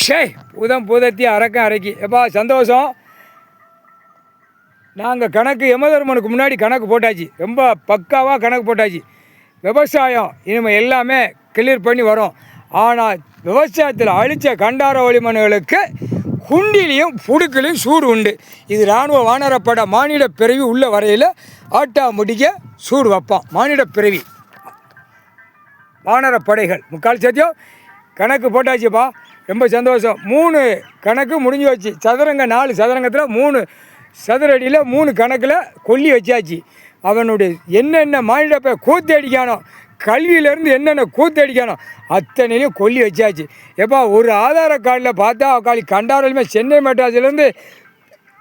ஷே பூதம் பூதத்தி அரக்கம் அரைக்கி எப்பா சந்தோஷம். நாங்கள் கணக்கு யமதர்மனுக்கு முன்னாடி கணக்கு போட்டாச்சு, ரொம்ப பக்காவாக கணக்கு போட்டாச்சு. விவசாயம் இனிமேல் எல்லாமே கிளியர் பண்ணி வரோம். ஆனால் விவசாயத்தில் அழித்த கண்டார ஒளிமனுகளுக்கு குண்டிலையும் புடுக்கிலையும் சூடு உண்டு. இது இராணுவ வானரப்பட மானிட பிறவி உள்ள வரையில் ஆட்டாமுடிக்க சூடு வைப்பான். மானிட பிறவி வானரப்படைகள் முக்கால் சத்தியம் கணக்கு போட்டாச்சுப்பா, ரொம்ப சந்தோஷம். 3 கணக்கு முடிஞ்சு வச்சு, சதுரங்க 4 சதுரங்கத்தில் 3 சதுரடியில் 3 கணக்கில் கொல்லி வச்சாச்சு. அவனுடைய என்னென்ன மானிட கூத்து அடிக்கானோ, கல்வியிலேருந்து என்னென்ன கூத்து அடிக்கானோ அத்தனையும் கொல்லி வச்சாச்சு. எப்பா ஒரு ஆதார கார்டில் பார்த்தா காலி கண்டாரலுமே சென்னை மெட்ராஸ்லேருந்து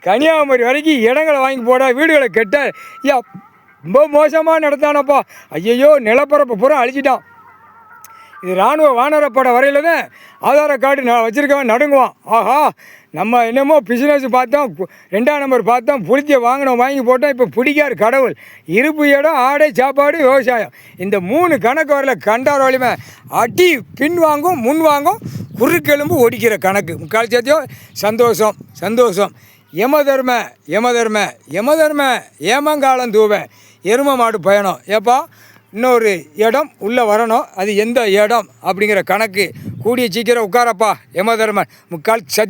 கன்னியாகுமரி வரைக்கும் இடங்களை வாங்கி போட, வீடுகளை கெட்ட, ஐயா ரொம்ப மோசமாக நடத்தானப்பா. ஐயையோ நிலப்பரப்பு பூரா அழிச்சிட்டான். இது இராணுவ வானரப்பட வரையில் தான் ஆதார கார்டு நான் வச்சுருக்கவன் நடுங்குவான். ஆஹா நம்ம என்னமோ பிஸ்னஸ் பார்த்தோம், 2ஆம் நம்பர் பார்த்தோம், புளிச்ச வாங்கினோம், வாங்கி போட்டோம், இப்போ பிடிக்காரு கடவுள். இருப்பு இடம், ஆடை, சாப்பாடு, விவசாயம், இந்த 3 கணக்கு வரல கண்டார வலிமை அடி பின் வாங்கும் முன் வாங்கும், குறுக்கெலும்பு ஒடிக்கிற கணக்கு முக்கால் சத்தியம். சந்தோஷம் சந்தோஷம். யமதர்ம யமதர்ம யமதர்ம ஏமங்காலம் தூவேன் எரும மாடு பயணம். ஏப்பா இன்னொரு இடம் உள்ளே வரணும், அது எந்த இடம் அப்படிங்கிற கணக்கு கூடிய சீக்கிரம் உட்காரப்பா யமதர்மன் முக்கால் சத்தியம்.